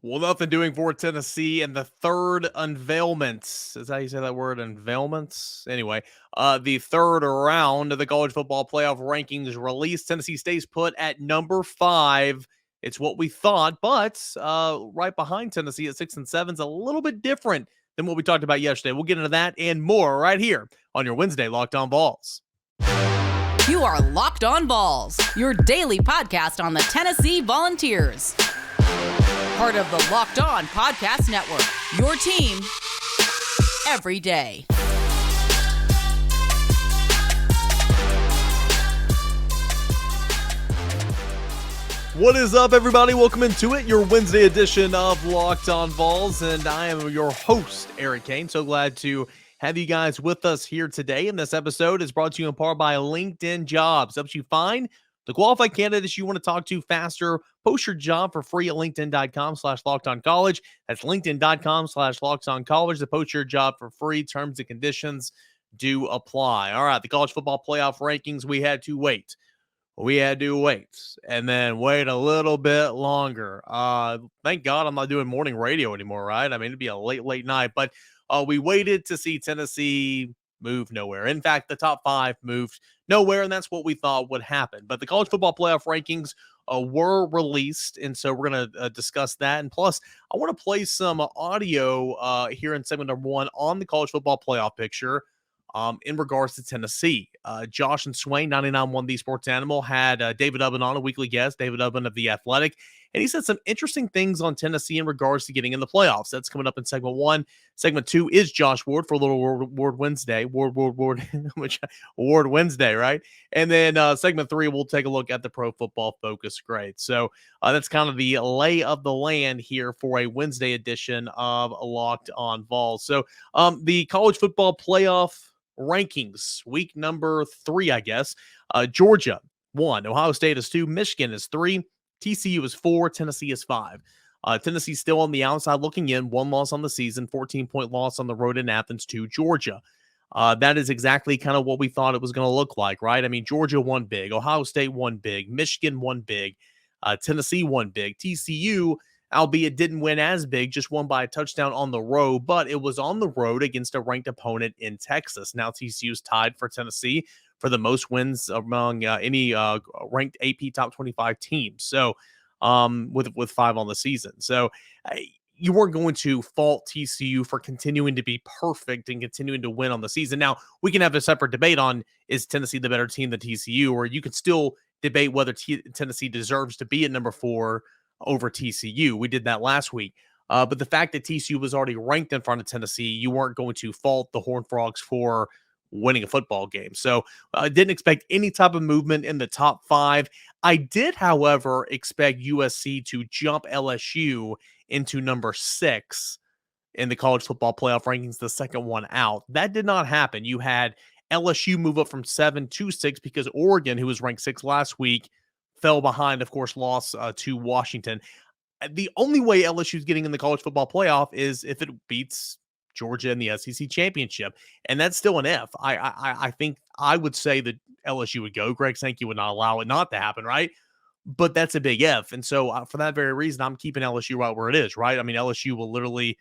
Well, nothing doing for Tennessee and the third unveilments. Is that how you say that word? Unveilments? Anyway, the third round of the college football playoff rankings released. Tennessee stays put at number 5. It's what we thought, but right behind Tennessee at 6 and 7 is a little bit different than what we talked about yesterday. We'll get into that and more right here on your Wednesday Locked On Vols. You are Locked On Vols, your daily podcast on the Tennessee Volunteers. Part of the Locked On Podcast Network, your team every day. What is up, everybody? Welcome into it, your Wednesday edition of Locked On Vols, and I am your host, Eric Kane. So glad to have you guys with us here today. And this episode is brought to you in part by LinkedIn Jobs. Helps you find the qualified candidates you want to talk to faster. Post your job for free at linkedin.com/lockedoncollege. That's linkedin.com/lockedoncollege to post your job for free. Terms and conditions do apply. All right, the college football playoff rankings, we had to wait. And then wait a little bit longer. Thank God I'm not doing morning radio anymore, right? I mean, it'd be a late night, but we waited to see Tennessee move nowhere. In fact, the top 5 moved nowhere, and that's what we thought would happen. But the college football playoff rankings were released, and so we're going to discuss that. And plus, I want to play some audio here in segment number 1 on the college football playoff picture. In regards to Tennessee, Josh and Swain, 99.1 The Sports Animal, had David Ubben on, a weekly guest, David Ubben of The Athletic, and he said some interesting things on Tennessee in regards to getting in the playoffs. That's coming up in segment 1. Segment 2 is Josh Ward for a little Ward Wednesday, Ward Wednesday, right? And then segment 3, we'll take a look at the Pro Football Focus grade. So that's kind of the lay of the land here for a Wednesday edition of Locked On Vols. So the college football playoff rankings, week number 3, I guess. Georgia 1, Ohio State is 2, Michigan is 3, TCU is 4, Tennessee is 5. Tennessee still on the outside looking in, 1 loss on the season, 14-point loss on the road in Athens to Georgia. That is exactly kind of what we thought it was going to look like, right? I mean, Georgia won big, Ohio State won big, Michigan won big, Tennessee won big, TCU, albeit didn't win as big, just won by a touchdown on the road, but it was on the road against a ranked opponent in Texas. Now TCU's tied for Tennessee for the most wins among any ranked AP top 25 teams. So with 5 on the season. So you weren't going to fault TCU for continuing to be perfect and continuing to win on the season. Now, we can have a separate debate on, is Tennessee the better team than TCU, or you could still debate whether Tennessee deserves to be at number 4 over TCU. We did that last week. But the fact that TCU was already ranked in front of Tennessee, you weren't going to fault the Horned Frogs for winning a football game. So I didn't expect any type of movement in the top 5. I did, however, expect USC to jump LSU into number 6 in the college football playoff rankings, the second one out. That did not happen. You had LSU move up from 7 to 6 because Oregon, who was ranked 6 last week, fell behind, of course, loss to Washington. The only way LSU is getting in the college football playoff is if it beats Georgia in the SEC championship. And that's still an if. I think I would say that LSU would go. Greg Sankey would not allow it not to happen, right? But that's a big if. And so for that very reason, I'm keeping LSU right where it is, right? I mean, LSU will literally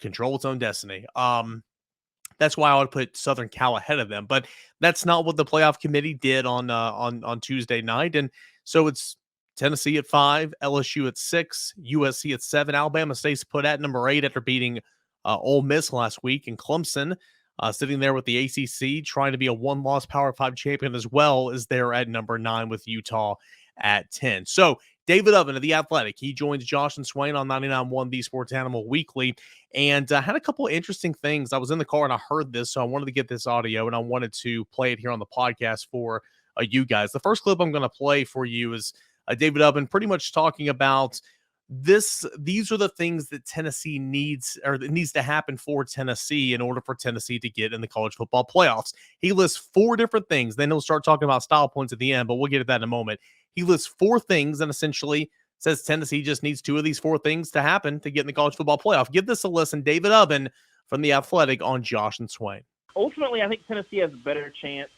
control its own destiny. That's why I would put Southern Cal ahead of them. But that's not what the playoff committee did on Tuesday night. And so it's Tennessee at 5, LSU at 6, USC at 7. Alabama stays put at number 8 after beating Ole Miss last week, and Clemson sitting there with the ACC trying to be a 1-loss Power 5 champion as well, is there at number 9 with Utah at 10. So David Ubben of The Athletic, he joins Josh and Swain on 99.1 The Sports Animal Weekly, and had a couple of interesting things. I was in the car and I heard this, so I wanted to get this audio, and I wanted to play it here on the podcast for you guys. The first clip I'm going to play for you is David Ubben pretty much talking about this. These are the things that Tennessee needs, or that needs to happen for Tennessee in order for Tennessee to get in the college football playoffs. He lists 4 different things. Then he'll start talking about style points at the end, but we'll get to that in a moment. He lists 4 things and essentially says Tennessee just needs 2 of these 4 things to happen to get in the college football playoff. Give this a listen. David Ubben from The Athletic on Josh and Swain. Ultimately, I think Tennessee has a better chance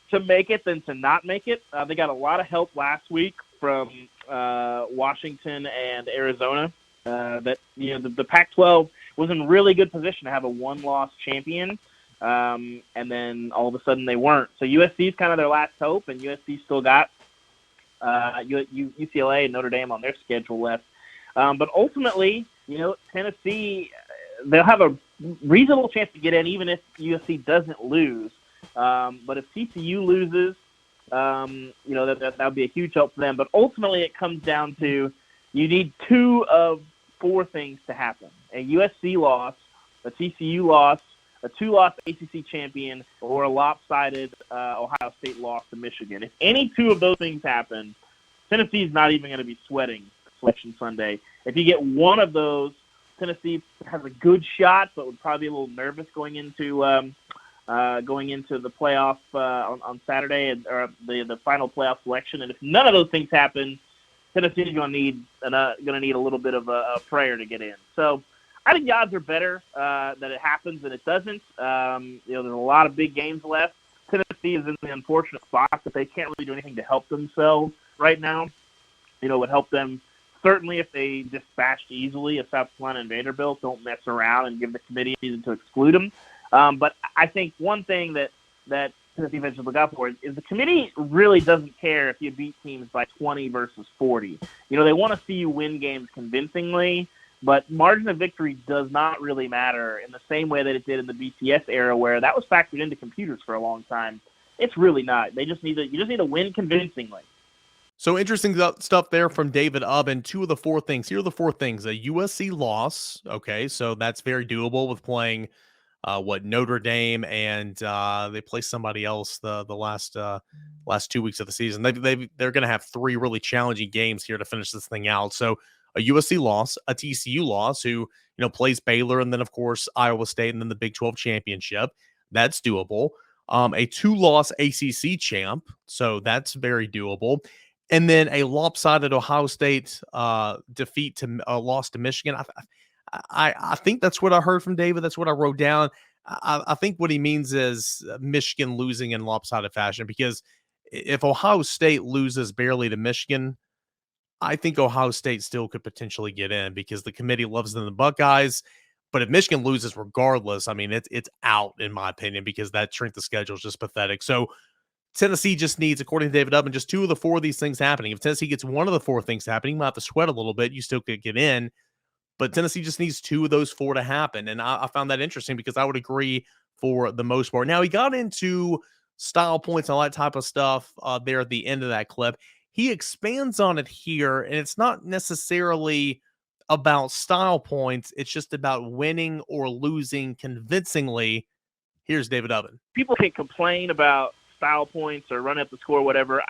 to make it than to not make it. They got a lot of help last week from Washington and Arizona. that the Pac-12 was in really good position to have a one-loss champion, and then all of a sudden they weren't. So USC is kind of their last hope, and USC still got UCLA and Notre Dame on their schedule left. But ultimately, Tennessee, they'll have a reasonable chance to get in, even if USC doesn't lose. But if TCU loses, that would be a huge help for them. But ultimately, it comes down to you need 2 of 4 things to happen: a USC loss, a TCU loss, a 2-loss ACC champion, or a lopsided Ohio State loss to Michigan. If any 2 of those things happen, Tennessee's not even going to be sweating Selection Sunday. If you get one of those, Tennessee has a good shot, but would probably be a little nervous going into the playoff on Saturday, or the final playoff selection. And if none of those things happen, Tennessee's going to need a little bit of a prayer to get in. So I think the odds are better that it happens than it doesn't. There's a lot of big games left. Tennessee is in the unfortunate spot that they can't really do anything to help themselves right now. It would help them certainly if they dispatched easily if South Carolina and Vanderbilt don't mess around and give the committee a reason to exclude them. But I think one thing that Tennessee fans should look out for is the committee really doesn't care if you beat teams by 20 versus 40. They want to see you win games convincingly, but margin of victory does not really matter in the same way that it did in the BCS era, where that was factored into computers for a long time. It's really not. You just need to win convincingly. So interesting stuff there from David Ubben. 2 of the 4 things. Here are the 4 things. A USC loss. Okay, so that's very doable with playing Notre Dame, and they play somebody else the last 2 weeks of the season. They're going to have 3 really challenging games here to finish this thing out. So a USC loss, a TCU loss, who plays Baylor, and then of course Iowa State, and then the Big 12 championship. That's doable. A 2-loss ACC champ, so that's very doable. And then a lopsided Ohio State defeat to loss to Michigan. I think that's what I heard from David. That's what I wrote down. I think what he means is Michigan losing in lopsided fashion, because if Ohio State loses barely to Michigan, I think Ohio State still could potentially get in because the committee loves them, the Buckeyes. But if Michigan loses regardless, I mean, it's out, in my opinion, because that strength of schedule is just pathetic. So Tennessee just needs, according to David Ubben, just 2 of the 4 of these things happening. If Tennessee gets one of the 4 things happening, you might have to sweat a little bit. You still could get in. But Tennessee just needs 2 of those 4 to happen. And I found that interesting because I would agree for the most part. Now, he got into style points and all that type of stuff there at the end of that clip. He expands on it here, and it's not necessarily about style points. It's just about winning or losing convincingly. Here's David Ubben. People can complain about style points or run up the score or whatever.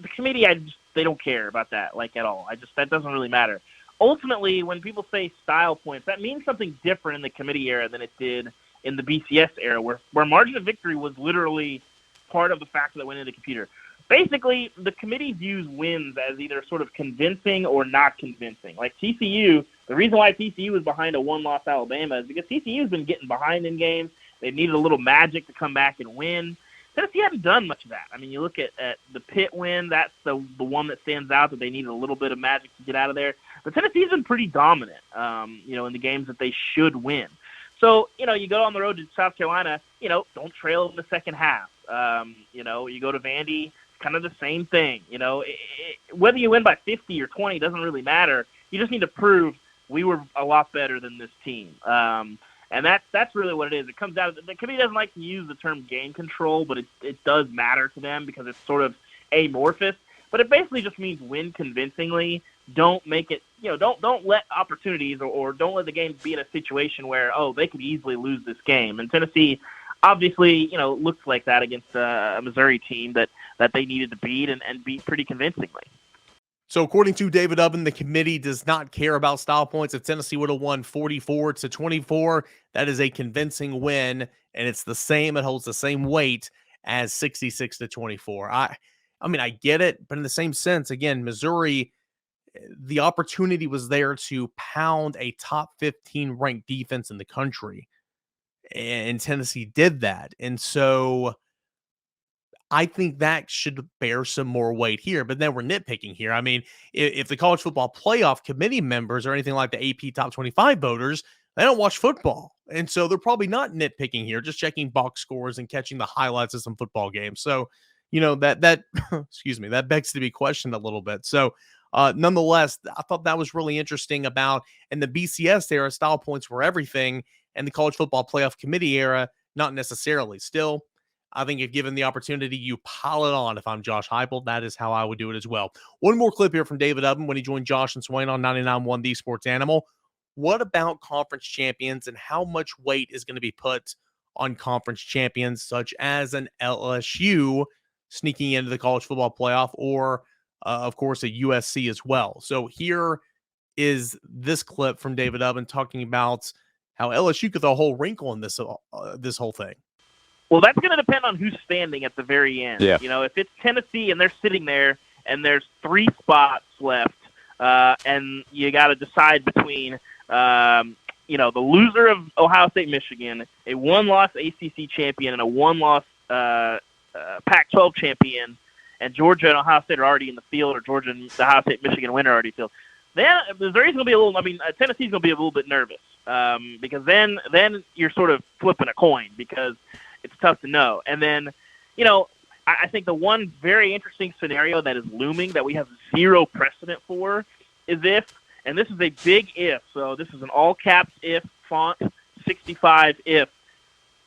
The committee, they don't care about that at all. That doesn't really matter. Ultimately, when people say style points, that means something different in the committee era than it did in the BCS era, where margin of victory was literally part of the factor that went into the computer. Basically, the committee views wins as either sort of convincing or not convincing. Like TCU, the reason why TCU was behind a 1-loss Alabama is because TCU's been getting behind in games. They needed a little magic to come back and win. Tennessee hadn't done much of that. I mean, you look at the Pitt win, that's the one that stands out, that they needed a little bit of magic to get out of there. But Tennessee's been pretty dominant, in the games that they should win. So, you go on the road to South Carolina, don't trail in the second half. You go to Vandy, kind of the same thing. Whether you win by 50 or 20 doesn't really matter. You just need to prove we were a lot better than this team. And that's really what it is. It comes down to the committee doesn't like to use the term game control, but it does matter to them because it's sort of amorphous. But it basically just means win convincingly. Don't make it, don't let opportunities or don't let the game be in a situation where, they could easily lose this game. And Tennessee obviously, looks like that against a Missouri team that they needed to beat and beat pretty convincingly. So according to David Ubben, the committee does not care about style points. If Tennessee would have won 44-24, that is a convincing win, and it's the same. It holds the same weight as 66-24. I mean, I get it, but in the same sense, again, Missouri, the opportunity was there to pound a top 15 ranked defense in the country, and Tennessee did that. And so I think that should bear some more weight here. But then we're nitpicking here. I mean, if the college football playoff committee members or anything like the AP top 25 voters, they don't watch football. And so they're probably not nitpicking here, just checking box scores and catching the highlights of some football games. So, that excuse me, that begs to be questioned a little bit. So, nonetheless, I thought that was really interesting about in the BCS era, style points were everything, and the college football playoff committee era, not necessarily. Still, I think if given the opportunity, you pile it on. If I'm Josh Heupel, that is how I would do it as well. One more clip here from David Ubben when he joined Josh and Swain on 99.1 The Sports Animal. What about conference champions and how much weight is going to be put on conference champions such as an LSU sneaking into the college football playoff or, of course, a USC as well? So here is this clip from David Ubben talking about how LSU could throw a whole wrinkle in this whole thing. Well, that's going to depend on who's standing at the very end. Yeah. If it's Tennessee and they're sitting there and there's 3 spots left, and you got to decide between, the loser of Ohio State, Michigan, a one-loss ACC champion, and a one-loss Pac-12 champion, and Georgia and Ohio State are already in the field, or Georgia and the Ohio State, Michigan winner are already in the field. Then there's going to be Tennessee's going to be a little bit nervous because then you're sort of flipping a coin because it's tough to know. And then, I think the one very interesting scenario that is looming that we have zero precedent for is if, and this is a big if, so this is an all caps if, font 65 if,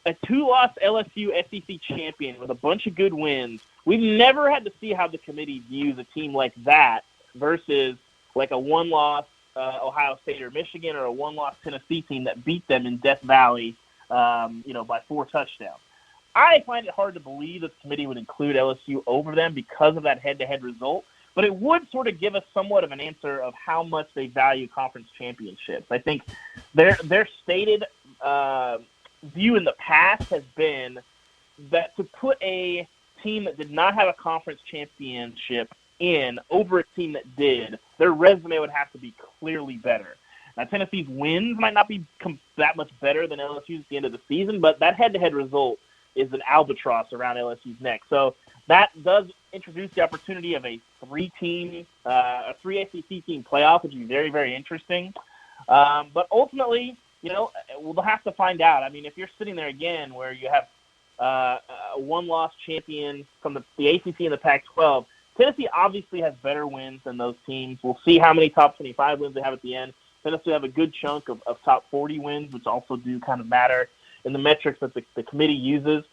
a 2-loss LSU SEC champion with a bunch of good wins. We've never had to see how the committee views a team like that versus like a 1-loss Ohio State or Michigan or a 1-loss Tennessee team that beat them in Death Valley, by 4 touchdowns. I find it hard to believe this committee would include LSU over them because of that head-to-head result, but it would sort of give us somewhat of an answer of how much they value conference championships. I think their stated view in the past has been that to put a team that did not have a conference championship in over a team that did, their resume would have to be clearly better. Now, Tennessee's wins might not be that much better than LSU's at the end of the season, but that head-to-head result is an albatross around LSU's neck. So that does introduce the opportunity of a 3 ACC team playoff, which would be very, very interesting. But ultimately, we'll have to find out. I mean, if you're sitting there again where you have a 1-loss champion from the ACC and the Pac-12, Tennessee obviously has better wins than those teams. We'll see how many top 25 wins they have at the end. Tennessee have a good chunk of top 40 wins, which also do kind of matter in the metrics that the committee uses.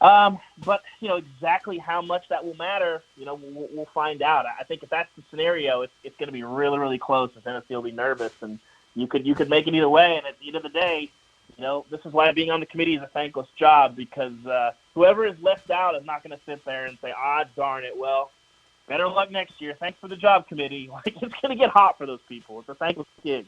But, exactly how much that will matter, we'll find out. I think if that's the scenario, it's going to be really, really close, and Tennessee will be nervous. And you could make it either way. And at the end of the day, this is why being on the committee is a thankless job, because whoever is left out is not going to sit there and say, darn it, well, better luck next year. Thanks for the job, committee. Like, it's going to get hot for those people. It's a thankless gig.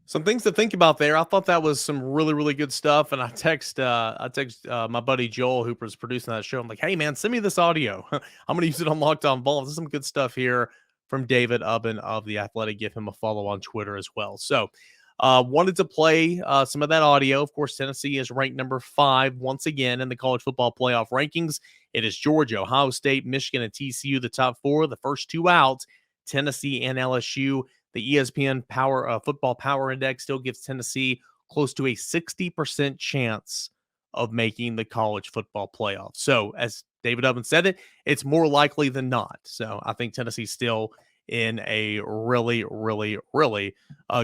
Some things to think about there. I thought that was some really, really good stuff. And I text my buddy Joel, who was producing that show. I'm like, hey, man, send me this audio. I'm going to use it on Locked On Vols. There's some good stuff here from David Ubben of The Athletic. Give him a follow on Twitter as well. So wanted to play some of that audio. Of course, Tennessee is ranked number 5 once again in the college football playoff rankings. It is Georgia, Ohio State, Michigan, and TCU, the top 4. The first 2 out, Tennessee and LSU. The ESPN Football Power Index still gives Tennessee close to a 60% chance of making the college football playoff. So, as David Ubben said it's more likely than not. So, I think Tennessee's still in a really, really, really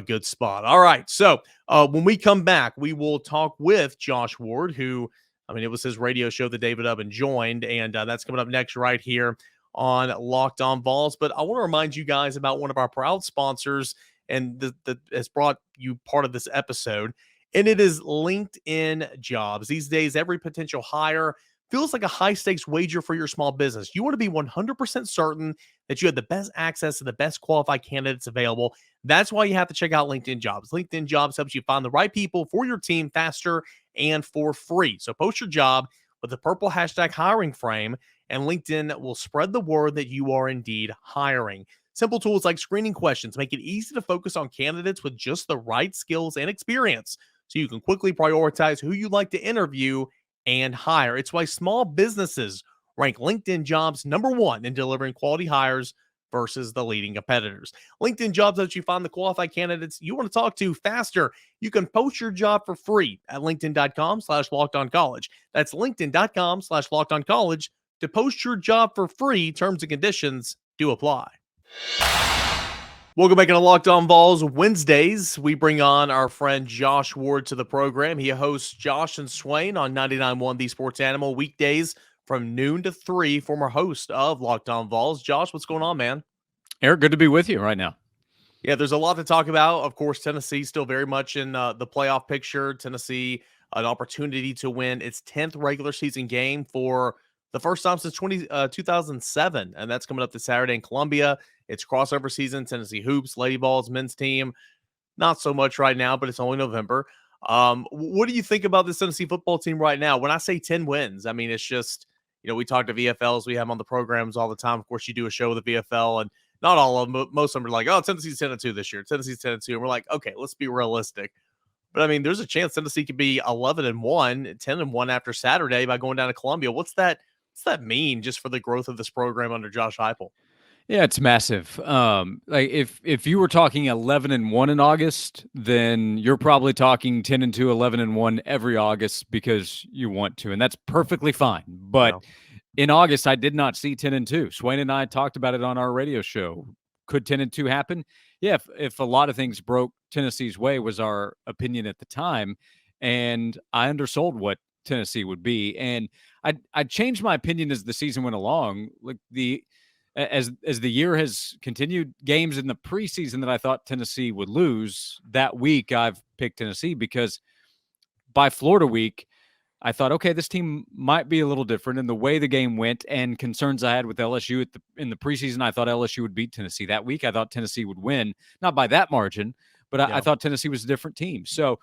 good spot. All right. So, when we come back, we will talk with Josh Ward, who, it was his radio show that David Ubben joined, and that's coming up next right here on Locked On Vols. But I want to remind you guys about one of our proud sponsors and that has brought you part of this episode, and it is LinkedIn Jobs. These days, every potential hire feels like a high-stakes wager for your small business. You want to be 100% certain that you have the best access to the best qualified candidates available. That's why you have to check out LinkedIn Jobs. LinkedIn Jobs helps you find the right people for your team faster and for free. So post your job with the purple hashtag hiring frame, and LinkedIn will spread the word that you are indeed hiring. Simple tools like screening questions make it easy to focus on candidates with just the right skills and experience, so you can quickly prioritize who you'd like to interview and hire. It's why small businesses rank LinkedIn Jobs #1 in delivering quality hires versus the leading competitors. LinkedIn Jobs lets you find the qualified candidates you want to talk to faster. You can post your job for free at linkedin.com/lockedoncollege. That's linkedin.com/lockedoncollege to post your job for free. Terms and conditions do apply. Welcome back to Locked On Vols Wednesdays. We bring on our friend Josh Ward to the program. He hosts Josh and Swain on 99.1 The Sports Animal weekdays from noon to 3, former host of Locked On Vols. Josh, what's going on, man? Eric, good to be with you right now. Yeah, there's a lot to talk about. Of course, Tennessee still very much in the playoff picture. Tennessee, an opportunity to win its 10th regular season game for the first time since 2007, and that's coming up this Saturday in Columbia. It's crossover season. Tennessee Hoops, Lady Vols, men's team. Not so much right now, but it's only November. What do you think about this Tennessee football team right now? When I say 10 wins, I mean, it's just, we talk to VFLs. We have them on the programs all the time. Of course, you do a show with the VFL, and not all of them, but most of them are like, oh, Tennessee's 10-2 this year. Tennessee's 10-2. And we're like, okay, let's be realistic. But I mean, there's a chance Tennessee could be 11-1, 10-1 after Saturday by going down to Columbia. What's that mean just for the growth of this program under Josh Heupel? Yeah, it's massive. Like if you were talking 11-1 in August, then you're probably talking 10-2, 11-1 every August because you want to, and that's perfectly fine. But in August, I did not see 10-2. Swain and I talked about it on our radio show. Could 10-2 happen? Yeah, if a lot of things broke Tennessee's way was our opinion at the time, and I undersold what Tennessee would be, and I changed my opinion as the season went along. Like as the year has continued, games in the preseason that I thought Tennessee would lose, that week I've picked Tennessee because by Florida week, I thought, okay, this team might be a little different in the way the game went and concerns I had with LSU in the preseason. I thought LSU would beat Tennessee. That week, I thought Tennessee would win, not by that margin, but I thought Tennessee was a different team. So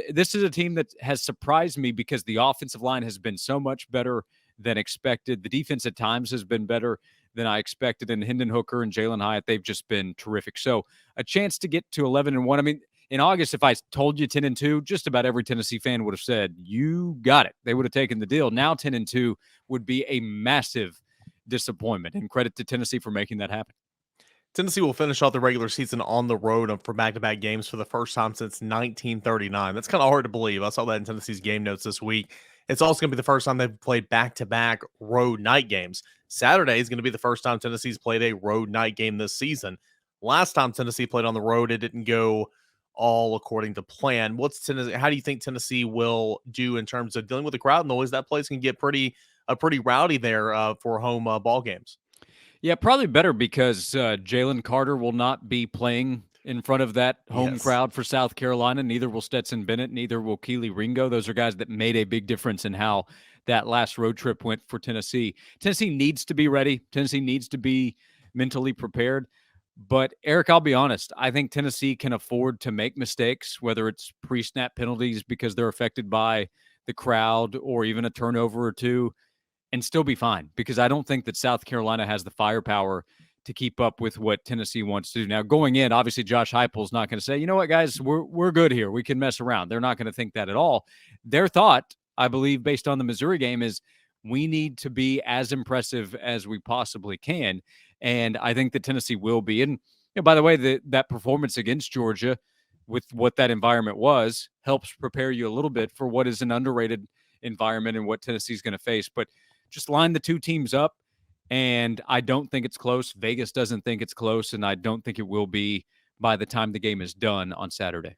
this is a team that has surprised me because the offensive line has been so much better than expected. The defense at times has been better than I expected. And Hendon Hooker and Jalen Hyatt, they've just been terrific. So a chance to get to 11-1. I mean, in August, if I told you 10-2, just about every Tennessee fan would have said, you got it. They would have taken the deal. Now 10-2 would be a massive disappointment, and credit to Tennessee for making that happen. Tennessee will finish off the regular season on the road for back-to-back games for the first time since 1939. That's kind of hard to believe. I saw that in Tennessee's game notes this week. It's also going to be the first time they've played back-to-back road night games. Saturday is going to be the first time Tennessee's played a road night game this season. Last time Tennessee played on the road, it didn't go all according to plan. How do you think Tennessee will do in terms of dealing with the crowd noise? That place can get pretty rowdy there for home ball games. Yeah, probably better because Jalen Carter will not be playing in front of that home crowd for South Carolina. Neither will Stetson Bennett. Neither will Keely Ringo. Those are guys that made a big difference in how that last road trip went for Tennessee. Tennessee needs to be ready. Tennessee needs to be mentally prepared. But, Eric, I'll be honest. I think Tennessee can afford to make mistakes, whether it's pre-snap penalties because they're affected by the crowd or even a turnover or two, and still be fine, because I don't think that South Carolina has the firepower to keep up with what Tennessee wants to do. Now, going in, obviously Josh Heupel's not going to say, you know what, guys, we're good here. We can mess around. They're not going to think that at all. Their thought, I believe, based on the Missouri game, is we need to be as impressive as we possibly can. And I think that Tennessee will be. And by the way, that performance against Georgia with what that environment was helps prepare you a little bit for what is an underrated environment and what Tennessee's going to face. But just line the two teams up, and I don't think it's close. Vegas doesn't think it's close, and I don't think it will be by the time the game is done on Saturday.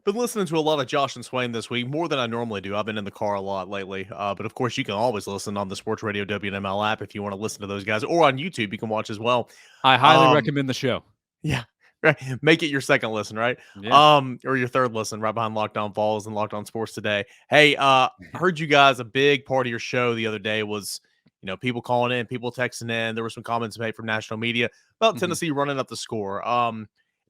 Been listening to a lot of Josh and Swain this week, more than I normally do. I've been in the car a lot lately. But of course, you can always listen on the Sports Radio WNML app if you want to listen to those guys, or on YouTube. You can watch as well. I highly recommend the show. Yeah. Right. Make it your second listen, right? Yeah. Or your third listen, right behind Locked On Vols and Locked On Sports Today. Hey, heard you guys, a big part of your show the other day was, people calling in, people texting in. There were some comments made from national media about Tennessee running up the score.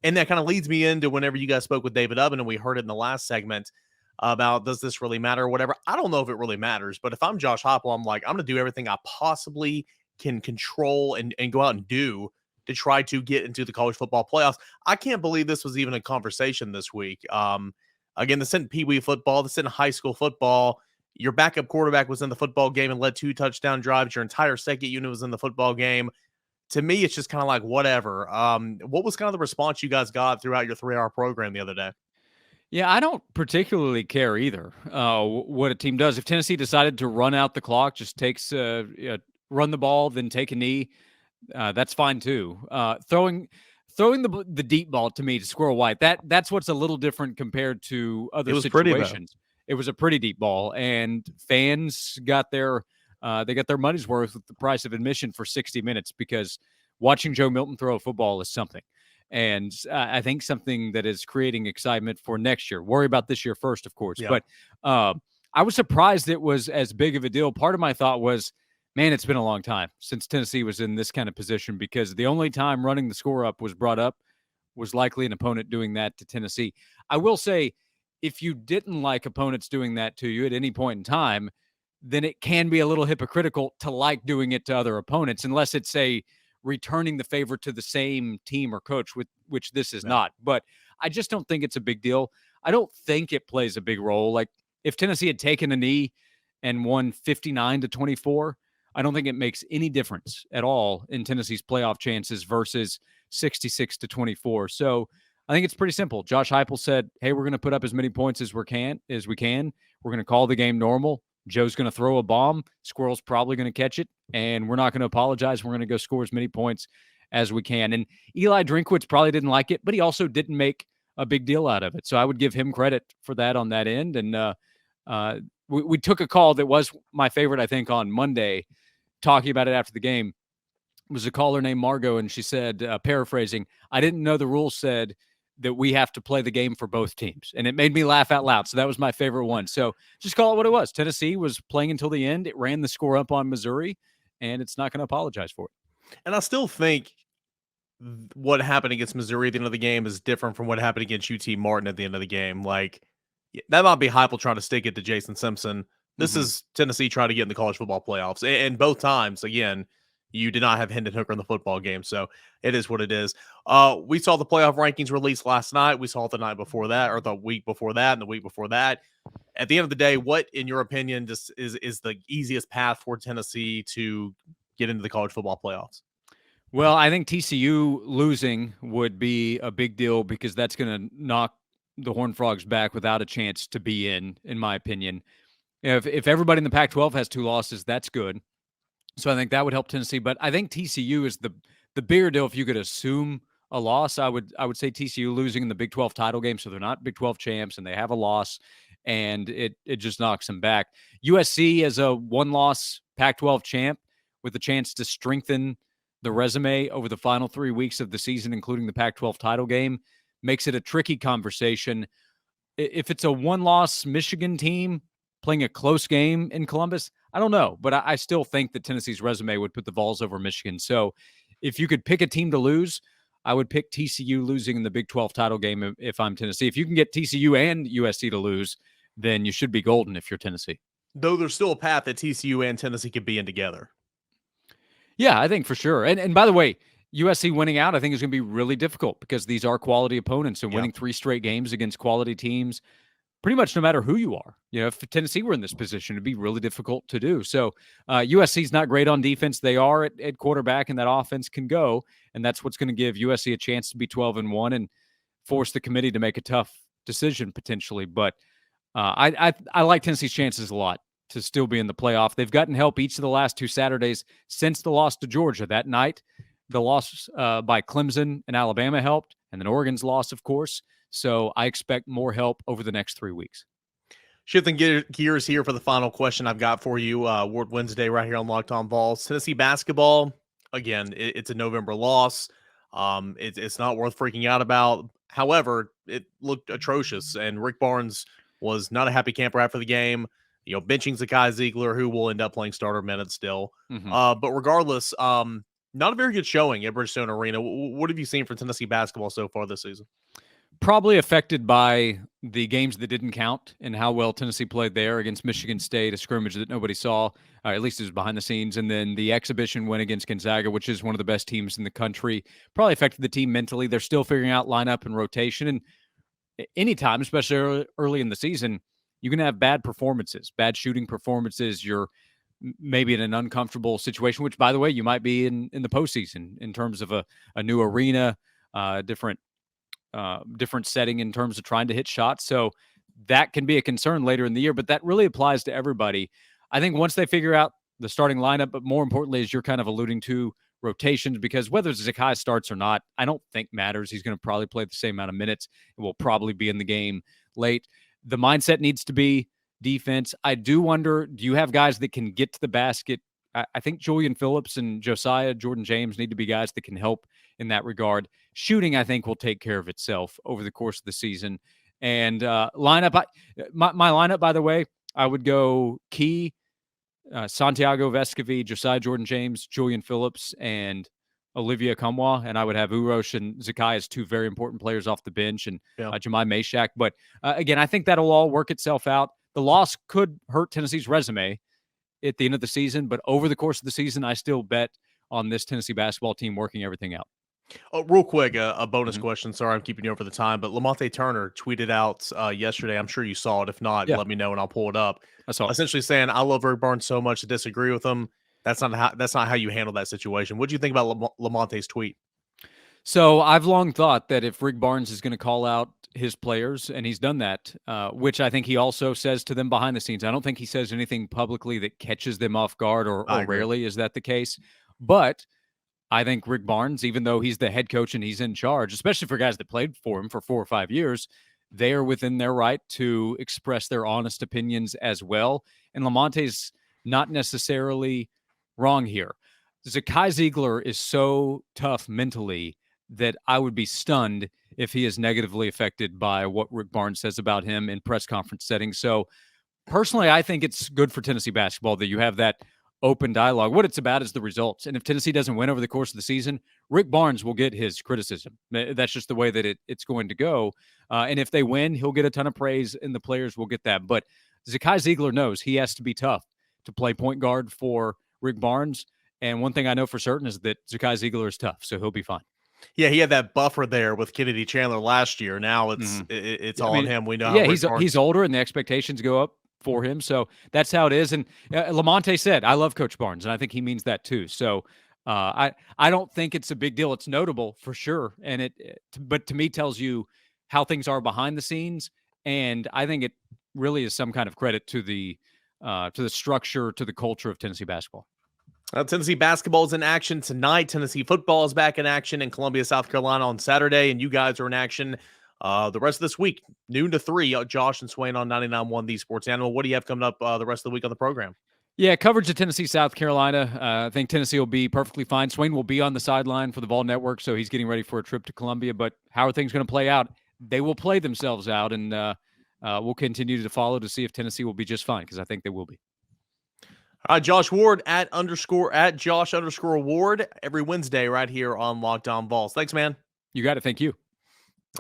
And that kind of leads me into whenever you guys spoke with David Ubben, and we heard it in the last segment about, does this really matter or whatever? I don't know if it really matters, but if I'm Josh Heupel, I'm like, I'm going to do everything I possibly can control and go out and do to try to get into the college football playoffs. I can't believe this was even a conversation this week. Again, this isn't Pee Wee football. This isn't high school football. Your backup quarterback was in the football game and led 2 touchdown drives. Your entire second unit was in the football game. To me, it's just kind of like whatever. What was kind of the response you guys got throughout your 3-hour program the other day? Yeah, I don't particularly care either what a team does. If Tennessee decided to run out the clock, just run the ball, then take a knee, that's fine too. Throwing the deep ball to me to Squirrel White, that's what's a little different compared to other It was pretty, though. situations. It was a pretty deep ball, and fans got their money's worth with the price of admission for 60 minutes because watching Joe Milton throw a football is something. And I think something that is creating excitement for next year. Worry about this year first, of course. Yeah. But I was surprised it was as big of a deal. Part of my thought was, man, it's been a long time since Tennessee was in this kind of position, because the only time running the score up was brought up was likely an opponent doing that to Tennessee. I will say, if you didn't like opponents doing that to you at any point in time, then it can be a little hypocritical to like doing it to other opponents, unless it's returning the favor to the same team or coach, which this is not. But I just don't think it's a big deal. I don't think it plays a big role. Like, if Tennessee had taken a knee and won 59-24, I don't think it makes any difference at all in Tennessee's playoff chances versus 66-24. So I think it's pretty simple. Josh Heupel said, hey, we're going to put up as many points as we can. We're going to call the game normal. Joe's going to throw a bomb. Squirrel's probably going to catch it, and we're not going to apologize. We're going to go score as many points as we can. And Eli Drinkwitz probably didn't like it, but he also didn't make a big deal out of it. So I would give him credit for that on that end. And we took a call that was my favorite, I think, on Monday, talking about it after the game. It was a caller named Margot, and she said, paraphrasing, I didn't know the rules said that we have to play the game for both teams. And it made me laugh out loud. So that was my favorite one. So just call it what it was. Tennessee was playing until the end. It ran the score up on Missouri, and it's not going to apologize for it. And I still think what happened against Missouri at the end of the game is different from what happened against UT Martin at the end of the game. Like, that might be Heupel trying to stick it to Jason Simpson. This is Tennessee trying to get in the college football playoffs. And both times, again, you did not have Hendon Hooker in the football game, so it is what it is. We saw the playoff rankings released last night. We saw it the night before that, or the week before that, and the week before that. At the end of the day, what, in your opinion, just is the easiest path for Tennessee to get into the college football playoffs? Well, I think TCU losing would be a big deal, because that's going to knock the Horned Frogs back without a chance to be in my opinion. If everybody in the Pac-12 has 2 losses, that's good. So I think that would help Tennessee. But I think TCU is the bigger deal. If you could assume a loss, I would say TCU losing in the Big 12 title game. So they're not Big 12 champs and they have a loss, and it just knocks them back. USC as a 1-loss Pac-12 champ with a chance to strengthen the resume over the final 3 weeks of the season, including the Pac-12 title game, makes it a tricky conversation. If it's a 1-loss Michigan team playing a close game in Columbus, I don't know, but I still think that Tennessee's resume would put the Vols over Michigan. So if you could pick a team to lose, I would pick TCU losing in the Big 12 title game if I'm Tennessee. If you can get TCU and USC to lose, then you should be golden if you're Tennessee. Though there's still a path that TCU and Tennessee could be in together. Yeah, I think for sure. And by the way, USC winning out, I think, is going to be really difficult, because these are quality opponents, and winning 3 straight games against quality teams, pretty much no matter who you are. If Tennessee were in this position, it'd be really difficult to do. So USC's not great on defense. They are at quarterback, and that offense can go, and that's what's going to give USC a chance to be 12-1 and force the committee to make a tough decision potentially. But I like Tennessee's chances a lot to still be in the playoff. They've gotten help each of the last 2 Saturdays since the loss to Georgia. That night, the loss by Clemson and Alabama helped, and then Oregon's loss, of course. So I expect more help over the next 3 weeks. Shifting gears here for the final question I've got for you, Ward Wednesday right here on Locked On Vols. Tennessee basketball, again, it's a November loss. It's not worth freaking out about. However, it looked atrocious, and Rick Barnes was not a happy camper after the game. Benching Zakai Ziegler, who will end up playing starter minutes still. But regardless, not a very good showing at Bridgestone Arena. What have you seen from Tennessee basketball so far this season? Probably affected by the games that didn't count and how well Tennessee played there against Michigan State, a scrimmage that nobody saw, at least it was behind the scenes, and then the exhibition win against Gonzaga, which is one of the best teams in the country. Probably affected the team mentally. They're still figuring out lineup and rotation, and anytime, especially early in the season, you can have bad performances, bad shooting performances. You're maybe in an uncomfortable situation, which, by the way, you might be in the postseason in terms of a new arena, different setting in terms of trying to hit shots. So that can be a concern later in the year, but that really applies to everybody. I think once they figure out the starting lineup, but more importantly, as you're kind of alluding to, rotations, because whether Zakai starts or not, I don't think matters. He's going to probably play the same amount of minutes and will probably be in the game late. The mindset needs to be defense. I do wonder, do you have guys that can get to the basket? I think Julian Phillips and Josiah Jordan James need to be guys that can help in that regard. Shooting, I think, will take care of itself over the course of the season. And lineup, my lineup, by the way, I would go Key, Santiago Vescovi, Josiah Jordan James, Julian Phillips, and Olivia Kumwa. And I would have Urosh and Zakai as two very important players off the bench, and Jemai Mashak. But again, I think that'll all work itself out. The loss could hurt Tennessee's resume at the end of the season, but over the course of the season, I still bet on this Tennessee basketball team working everything out. Oh, real quick, a bonus question. Sorry, I'm keeping you over the time, but Lamonte Turner tweeted out yesterday. I'm sure you saw it. If not, let me know and I'll pull it up. I saw it. Essentially saying, I love Rick Barnes so much to disagree with him. That's not how you handle that situation. What do you think about Lamonte's tweet? So I've long thought that if Rick Barnes is going to call out his players, and he's done that, which I think he also says to them behind the scenes. I don't think he says anything publicly that catches them off guard, or rarely is that the case. But I think Rick Barnes, even though he's the head coach and he's in charge, especially for guys that played for him for 4 or 5 years, they are within their right to express their honest opinions as well. And Lamonte's not necessarily wrong here. Zakai Ziegler is so tough mentally that I would be stunned if he is negatively affected by what Rick Barnes says about him in press conference settings. So personally, I think it's good for Tennessee basketball that you have that open dialogue. What it's about is the results. And if Tennessee doesn't win over the course of the season, Rick Barnes will get his criticism. That's just the way that it's going to go. And if they win, he'll get a ton of praise and the players will get that. But Zakai Ziegler knows he has to be tough to play point guard for Rick Barnes. And one thing I know for certain is that Zakai Ziegler is tough, so he'll be fine. Yeah, he had that buffer there with Kennedy Chandler last year. Now it's all on him. We know. Yeah, he's older, and the expectations go up for him. So that's how it is. And Lamonte said, "I love Coach Barnes," and I think he means that too. So I don't think it's a big deal. It's notable for sure, and but to me tells you how things are behind the scenes. And I think it really is some kind of credit to the structure, to the culture of Tennessee basketball. Tennessee basketball is in action tonight. Tennessee football is back in action in Columbia, South Carolina on Saturday, and you guys are in action the rest of this week, noon to 3. Josh and Swain on 99.1 The Sports Animal. What do you have coming up the rest of the week on the program? Yeah, coverage of Tennessee, South Carolina. I think Tennessee will be perfectly fine. Swain will be on the sideline for the Vol Network, so he's getting ready for a trip to Columbia. But how are things going to play out? They will play themselves out, and we'll continue to follow to see if Tennessee will be just fine, because I think they will be. Josh Ward at Josh_Ward every Wednesday right here on Locked On Vols. Thanks, man. You got it. Thank you.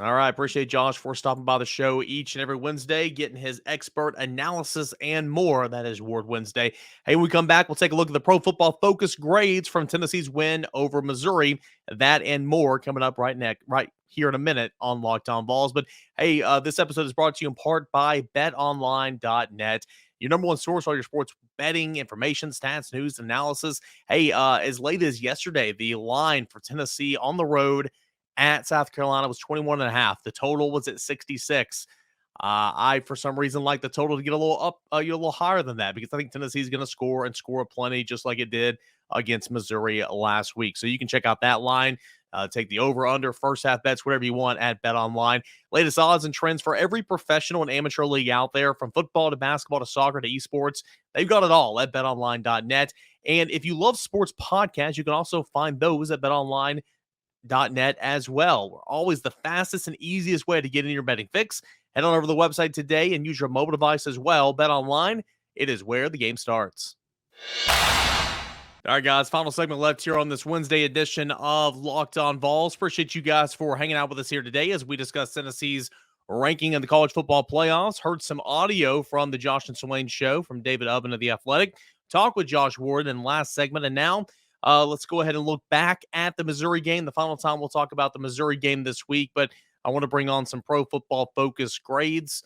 All right. Appreciate Josh for stopping by the show each and every Wednesday, getting his expert analysis and more. That is Ward Wednesday. Hey, when we come back, we'll take a look at the Pro Football Focus grades from Tennessee's win over Missouri. That and more coming up right here in a minute on Locked On Vols. But hey, this episode is brought to you in part by BetOnline.net. Your number one source for all your sports betting, information, stats, news, analysis. Hey, as late as yesterday, the line for Tennessee on the road at South Carolina was 21.5. The total was at 66. I, for some reason, like the total to get a little up, a little higher than that, because I think Tennessee is going to score and score plenty, just like it did against Missouri last week. So you can check out that line. Take the over, under, first half bets, whatever you want at BetOnline. Latest odds and trends for every professional and amateur league out there, from football to basketball to soccer to esports. They've got it all at BetOnline.net. And if you love sports podcasts, you can also find those at BetOnline.net as well. We're always the fastest and easiest way to get in your betting fix. Head on over to the website today and use your mobile device as well. BetOnline, it is where the game starts. All right, guys, final segment left here on this Wednesday edition of Locked On Vols. Appreciate you guys for hanging out with us here today as we discuss Tennessee's ranking in the college football playoffs. Heard some audio from the Josh and Swain show from David Ubben of The Athletic. Talk with Josh Ward in the last segment. And now let's go ahead and look back at the Missouri game. The final time we'll talk about the Missouri game this week, but I want to bring on some Pro Football Focus grades.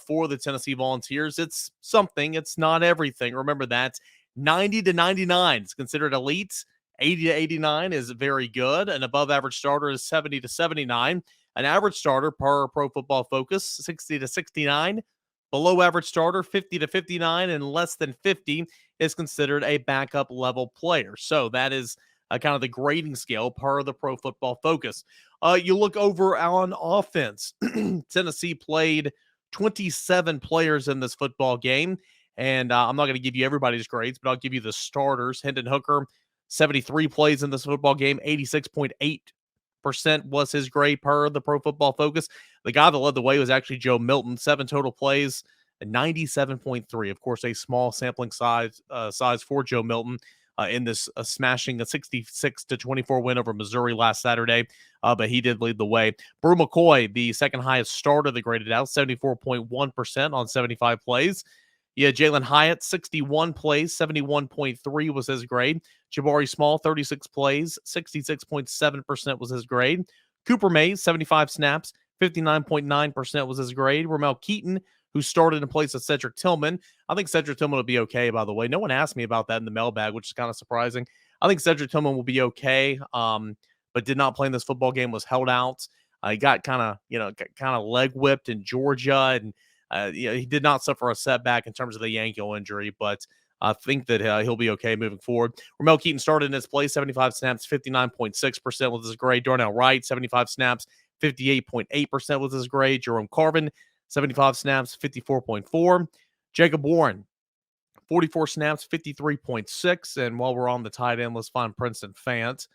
for the Tennessee Volunteers. It's something, it's not everything. Remember that. 90 to 99 is considered elite. 80 to 89 is very good. An above average starter is 70 to 79. An average starter, per Pro Football Focus, 60 to 69. Below average starter, 50 to 59, and less than 50 is considered a backup level player. So that is kind of the grading scale per the Pro Football Focus. You look over on offense. Tennessee played 27 players in this football game, and I'm not going to give you everybody's grades, but I'll give you the starters. Hendon Hooker, 73 plays in this football game, 86.8% was his grade per the Pro Football Focus. The guy that led the way was actually Joe Milton, 7 total plays, 97.3. Of course, a small sampling size for Joe Milton in this smashing a 66 to 24 win over Missouri last Saturday, but he did lead the way. Brew McCoy, the second highest starter that graded out, 74.1% on 75 plays. Yeah, Jalen Hyatt, 61 plays, 71.3 was his grade. Jabari Small, 36 plays, 66.7% was his grade. Cooper Mays, 75 snaps, 59.9% was his grade. Ramel Keaton, who started in place of Cedric Tillman. I think Cedric Tillman will be okay, by the way. No one asked me about that in the mailbag, which is kind of surprising. I think Cedric Tillman will be okay, but did not play in this football game, was held out. He got kind of leg whipped in Georgia, and he did not suffer a setback in terms of the ankle injury, but I think that he'll be okay moving forward. Ramel Keaton started in his place, 75 snaps, 59.6% was his grade. Darnell Wright, 75 snaps, 58.8% was his grade. Jerome Carvin, 75 snaps, 54.4. Jacob Warren, 44 snaps, 53.6. And while we're on the tight end, let's find Princeton Fant.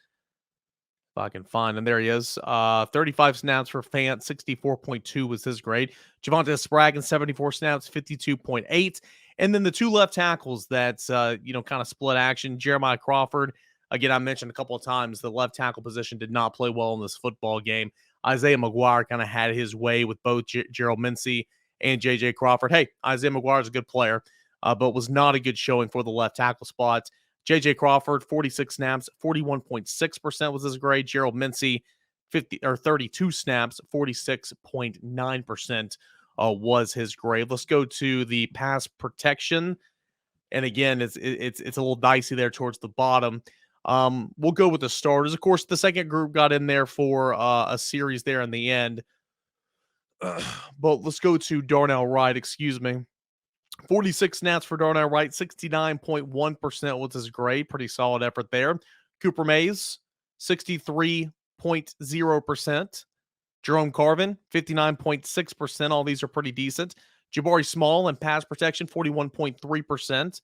If I can find him. There he is. 35 snaps for Fant, 64.2 was his grade. Javonte Spraggin, 74 snaps, 52.8. And then the two left tackles that's, kind of split action. Jeremiah Crawford, again, I mentioned a couple of times the left tackle position did not play well in this football game. Isaiah McGuire kind of had his way with both Gerald Mincey and J.J. Crawford. Hey, Isaiah McGuire is a good player, but was not a good showing for the left tackle spot. J.J. Crawford, 46 snaps, 41.6% was his grade. Gerald Mincey, 32 snaps, 46.9% was his grade. Let's go to the pass protection. And again, it's a little dicey there towards the bottom. We'll go with the starters. Of course, the second group got in there for a series there in the end. But let's go to Darnell Wright, 46 snaps for Darnell Wright, 69.1% was his grade. Pretty solid effort there. Cooper Mays, 63.0%. Jerome Carvin, 59.6%. All these are pretty decent. Jabari Small in pass protection, 41.3%.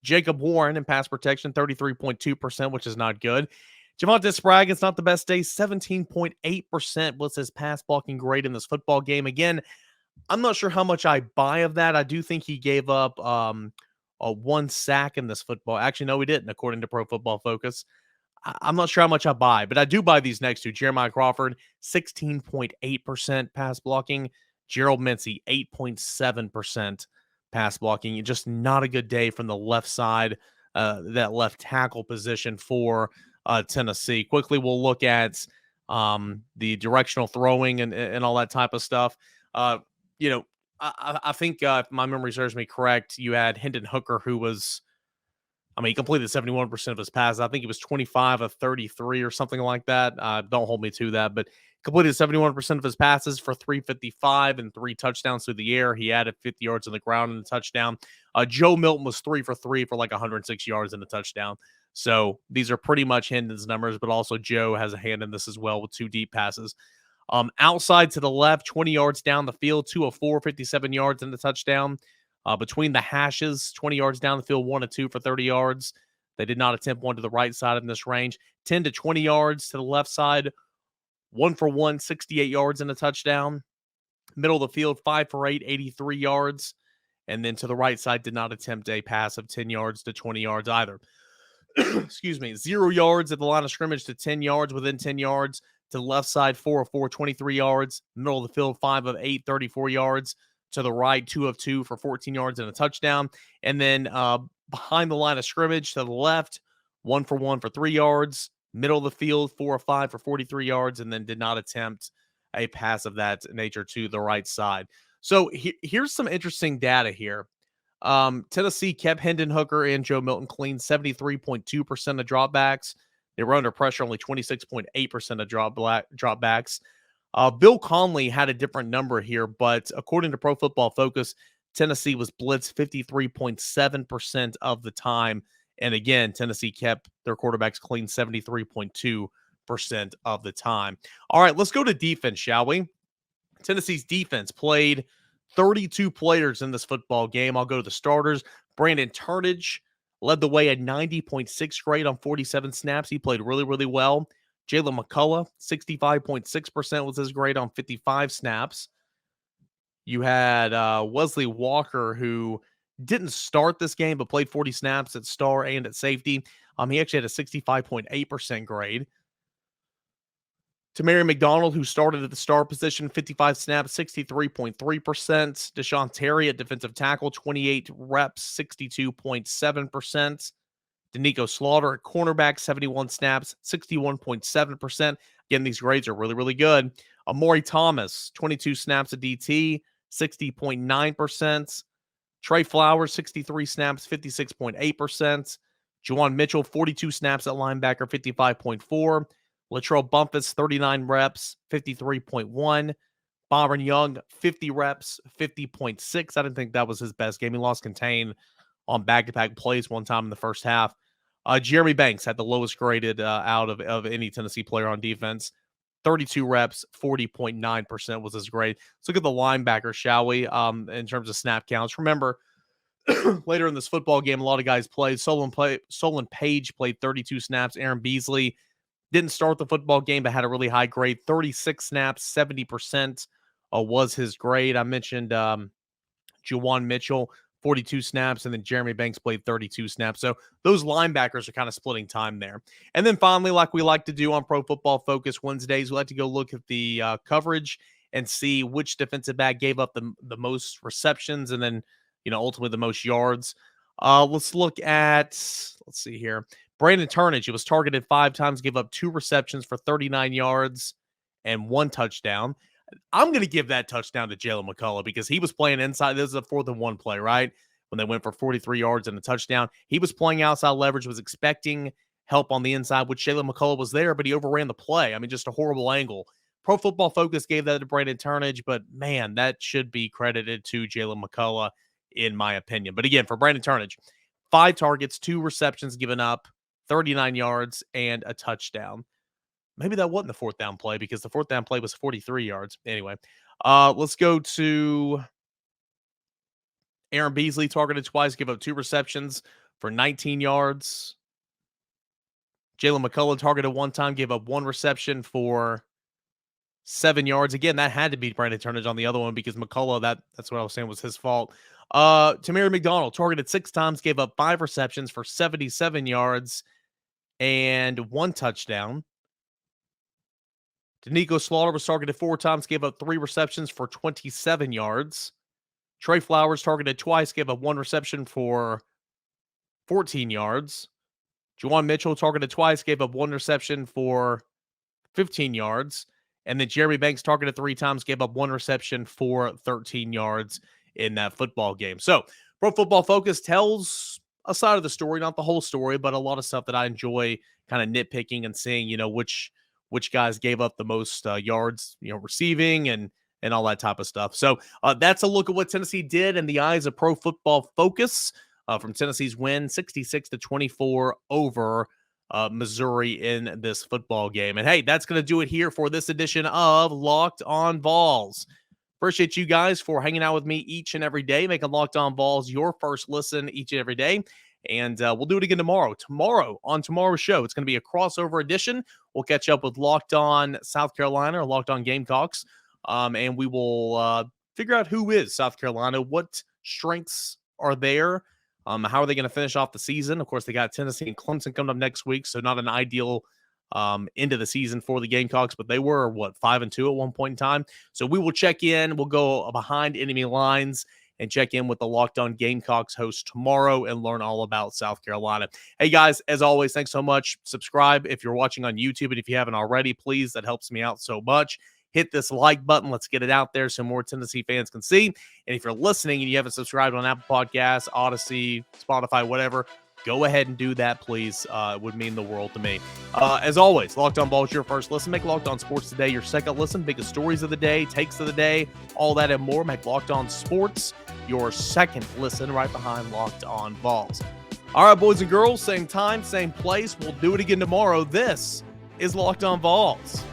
Jacob Warren in pass protection, 33.2%, which is not good. Javonte Spraggin's not the best day, 17.8% was his pass blocking grade in this football game. Again, I'm not sure how much I buy of that. I do think he gave up a one sack in this football. Actually, no, he didn't, according to Pro Football Focus. I'm not sure how much I buy, but I do buy these next two. Jeremiah Crawford, 16.8% pass blocking. Gerald Mincey, 8.7% pass blocking. Just not a good day from the left side, that left tackle position for Tennessee. Quickly, we'll look at the directional throwing and all that type of stuff. I think if my memory serves me correct, you had Hendon Hooker, who was, he completed 71% of his passes. I think he was 25 of 33 or something like that. Don't hold me to that, but completed 71% of his passes for 355 and 3 touchdowns through the air. He added 50 yards on the ground and a touchdown. Joe Milton was 3 for 3 for like 106 yards and a touchdown. So these are pretty much Hendon's numbers, but also Joe has a hand in this as well with 2 deep passes. Outside to the left, 20 yards down the field, 2 of 4, 57 yards and a touchdown. Between the hashes, 20 yards down the field, 1 of 2 for 30 yards. They did not attempt one to the right side in this range. 10 to 20 yards to the left side, 1 for 1, 68 yards and a touchdown. Middle of the field, 5 for 8, 83 yards. And then to the right side, did not attempt a pass of 10 yards to 20 yards either. Excuse me. 0 yards at the line of scrimmage to 10 yards within 10 yards. To the left side, 4 of 4, 23 yards. Middle of the field, 5 of 8, 34 yards. To the right, 2 of 2 for 14 yards and a touchdown. And then behind the line of scrimmage to the left, 1 for 1 for 3 yards. Middle of the field, 4 of 5 for 43 yards, and then did not attempt a pass of that nature to the right side. So here's some interesting data here. Tennessee kept Hendon Hooker and Joe Milton clean 73.2% of dropbacks. They were under pressure only 26.8% of dropbacks. Bill Conley had a different number here, but according to Pro Football Focus, Tennessee was blitzed 53.7% of the time. And again, Tennessee kept their quarterbacks clean 73.2% of the time. All right, let's go to defense, shall we? Tennessee's defense played 32 players in this football game. I'll go to the starters. Brandon Turnage led the way at 90.6 grade on 47 snaps. He played really, really well. Jalen McCullough, 65.6% was his grade on 55 snaps. You had Wesley Walker, who didn't start this game, but played 40 snaps at star and at safety. He actually had a 65.8% grade. Tamari McDonald, who started at the star position, 55 snaps, 63.3%. Deshaun Terry at defensive tackle, 28 reps, 62.7%. Danico Slaughter at cornerback, 71 snaps, 61.7%. Again, these grades are really, really good. Amari Thomas, 22 snaps at DT, 60.9%. Trey Flowers, 63 snaps, 56.8%. Juwan Mitchell, 42 snaps at linebacker, 55.4%. Latrell Bumpus, 39 reps, 53.1. Byron Young, 50 reps, 50.6. I didn't think that was his best game. He lost contain on back-to-back plays one time in the first half. Jeremy Banks had the lowest graded out of any Tennessee player on defense. 32 reps, 40.9% was his grade. Let's look at the linebackers, shall we, in terms of snap counts. Remember, later in this football game, a lot of guys played. Solon Page played 32 snaps. Aaron Beasley didn't start the football game, but had a really high grade. 36 snaps, 70% was his grade. I mentioned Juwan Mitchell, 42 snaps, and then Jeremy Banks played 32 snaps. So those linebackers are kind of splitting time there. And then finally, like we like to do on Pro Football Focus Wednesdays, we like to go look at the coverage and see which defensive back gave up the most receptions and then, ultimately the most yards. Let's look at, let's see here. Brandon Turnage, he was targeted 5 times, gave up 2 receptions for 39 yards and 1 touchdown. I'm going to give that touchdown to Jalen McCullough because he was playing inside. This is a 4th-and-1 play, right? When they went for 43 yards and a touchdown. He was playing outside leverage, was expecting help on the inside, which Jalen McCullough was there, but he overran the play. I mean, just a horrible angle. Pro Football Focus gave that to Brandon Turnage, but man, that should be credited to Jalen McCullough, in my opinion. But again, for Brandon Turnage, 5 targets, 2 receptions given up, 39 yards, and a touchdown. Maybe that wasn't the 4th down play because the 4th down play was 43 yards. Anyway, let's go to Aaron Beasley, targeted twice, give up 2 receptions for 19 yards. Jalen McCullough targeted 1 time, gave up 1 reception for 7 yards. Again, that had to be Brandon Turnage on the other one because McCullough, that's what I was saying was his fault. Tamari McDonald targeted 6 times, gave up 5 receptions for 77 yards and 1 touchdown. Danico Slaughter was targeted 4 times, gave up 3 receptions for 27 yards. Trey Flowers targeted twice, gave up 1 reception for 14 yards. Juwan Mitchell targeted twice, gave up 1 reception for 15 yards. And then Jeremy Banks targeted 3 times, gave up 1 reception for 13 yards in that football game. So Pro Football Focus tells a side of the story, not the whole story, but a lot of stuff that I enjoy kind of nitpicking and seeing, which guys gave up the most yards, receiving and all that type of stuff. So that's a look at what Tennessee did in the eyes of Pro Football Focus from Tennessee's win, 66-24 over Missouri in this football game. And hey, that's going to do it here for this edition of Locked On Vols. Appreciate you guys for hanging out with me each and every day, making Locked On Vols your first listen each and every day. And we'll do it again tomorrow. On tomorrow's show, it's going to be a crossover edition. We'll catch up with Locked On South Carolina or Locked On Gamecocks. And we will figure out who is South Carolina, what strengths are there, how are they going to finish off the season. Of course, they got Tennessee and Clemson coming up next week, so not an ideal end of the season for the Gamecocks, but they were, 5-2 at one point in time. So we will check in. We'll go behind enemy lines and check in with the Locked On Gamecocks host tomorrow and learn all about South Carolina. Hey, guys, as always, thanks so much. Subscribe if you're watching on YouTube, and if you haven't already, please, that helps me out so much. hit this like button. Let's get it out there so more Tennessee fans can see. And if you're listening and you haven't subscribed on Apple Podcasts, Odyssey, Spotify, whatever, go ahead and do that, please. It would mean the world to me. As always, Locked On Ball is your first listen. Make Locked On Sports Today your second listen. Biggest stories of the day, takes of the day, all that and more. Make Locked On Sports your second listen, right behind Locked On Vols. All right, boys and girls, same time, same place. We'll do it again tomorrow. This is Locked On Vols.